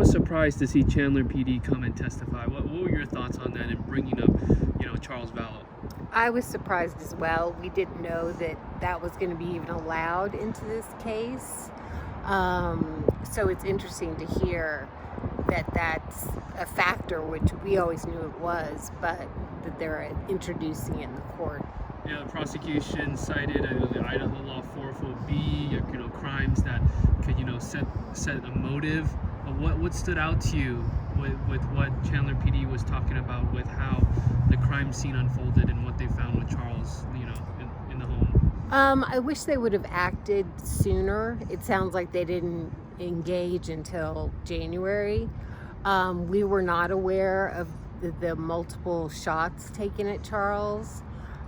was surprised to see Chandler PD come and testify. What were your thoughts on that and bringing up, Charles Vallow? I was surprised as well. We didn't know that was going to be even allowed into this case. So it's interesting to hear that that's a factor, which we always knew it was, but that they're introducing it in the court. Yeah, the prosecution cited the Idaho law 404B, crimes that could, set a motive. What stood out to you with what Chandler PD was talking about with how the crime scene unfolded and what they found with Charles, in the home? I wish they would have acted sooner. It sounds like they didn't engage until January. We were not aware of the multiple shots taken at Charles.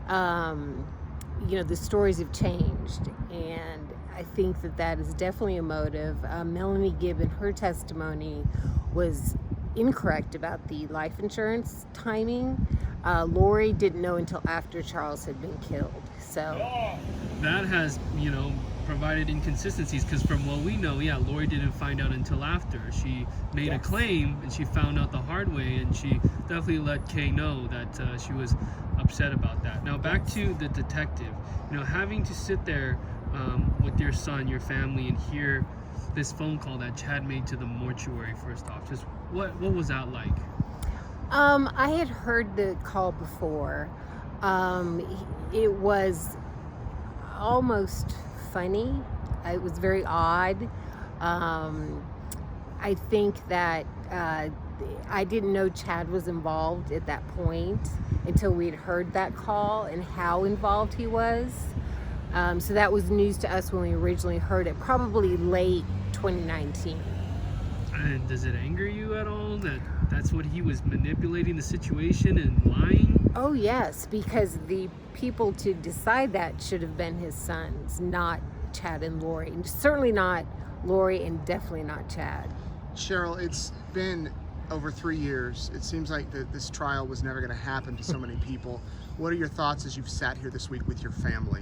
The stories have changed, and I think that is definitely a motive. Melanie Gibb, in her testimony, was incorrect about the life insurance timing. Lori didn't know until after Charles had been killed. So that has, provided inconsistencies, because from what we know, Lori didn't find out until after. She made a claim and she found out the hard way, and she definitely let Kay know that she was upset about that. Now back to the detective, having to sit there with your son, your family, and hear this phone call that Chad made to the mortuary. First off, just what was that like? I had heard the call before. It was almost funny. It was very odd. I think that I didn't know Chad was involved at that point until we had heard that call and how involved he was. So that was news to us when we originally heard it, probably late 2019. And does it anger you at all that that's what he was manipulating the situation and lying? Oh yes, because the people to decide that should have been his sons, not Chad and Lori. And certainly not Lori, and definitely not Chad. Cheryl, it's been over 3 years. It seems like this trial was never going to happen to so many people. What are your thoughts as you've sat here this week with your family?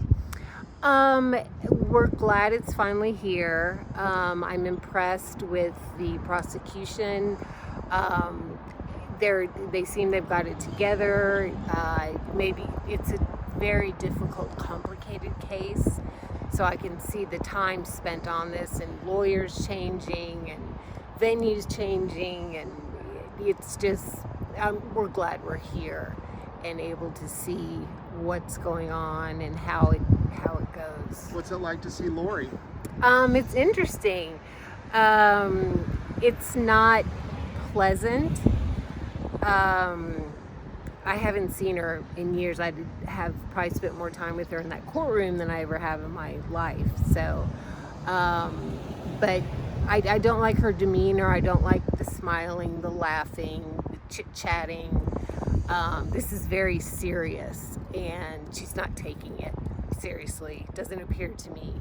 We're glad it's finally here. I'm impressed with the prosecution. They seem they've got it together. Maybe it's a very difficult, complicated case. So I can see the time spent on this, and lawyers changing and venues changing, and it's just, we're glad we're here and able to see what's going on and how it goes. What's it like to see Lori? It's interesting. It's not pleasant. I haven't seen her in years. I have probably spent more time with her in that courtroom than I ever have in my life. So, but I don't like her demeanor. I don't like the smiling, the laughing, the chit-chatting. This is very serious, and she's not taking it seriously. Doesn't appear to me.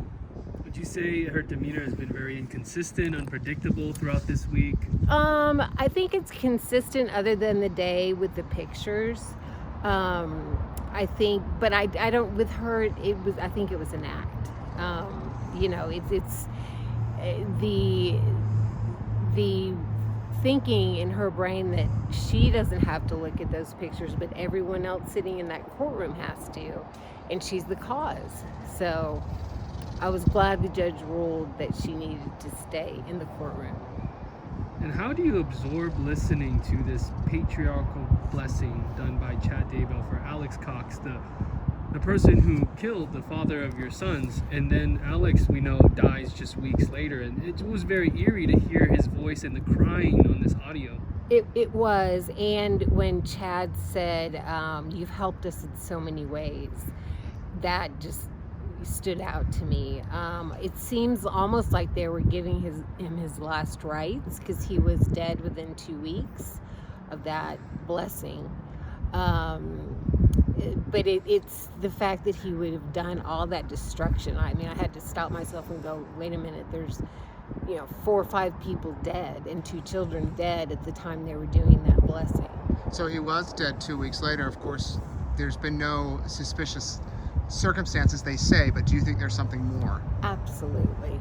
Would you say her demeanor has been very inconsistent, unpredictable throughout this week? I think it's consistent other than the day with the pictures. I think, but I don't, with her, I think it was an act. It's the thinking in her brain that she doesn't have to look at those pictures, but everyone else sitting in that courtroom has to, and she's the cause. So I was glad the judge ruled that she needed to stay in the courtroom. And how do you absorb listening to this patriarchal blessing done by Chad Daybell for Alex Cox, the person who killed the father of your sons? And then Alex, we know, dies just weeks later, and it was very eerie to hear his voice and the crying on this audio. It was, and when Chad said, "You've helped us in so many ways," that just stood out to me. It seems almost like they were giving him his last rites, because he was dead within 2 weeks of that blessing. But it's the fact that he would have done all that destruction. I mean, I had to stop myself and go, wait a minute, there's 4 or 5 people dead and 2 children dead at the time they were doing that blessing. So he was dead 2 weeks later. Of course, there's been no suspicious circumstances, they say, but do you think there's something more? Absolutely.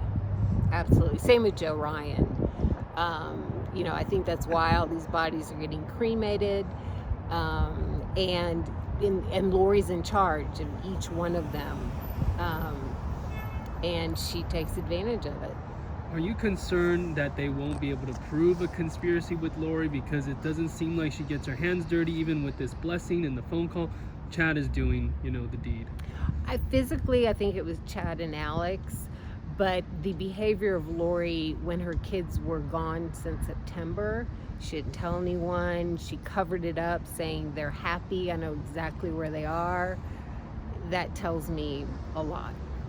Same with Joe Ryan. you know, I think that's why all these bodies are getting cremated. And Lori's in charge of each one of them. And she takes advantage of it. Are you concerned that they won't be able to prove a conspiracy with Lori, because it doesn't seem like she gets her hands dirty even with this blessing and the phone call? Chad is doing, you know, the deed. I think it was Chad and Alex, but the behavior of Lori when her kids were gone since September, she didn't tell anyone. She covered it up saying they're happy, I know exactly where they are. That tells me a lot.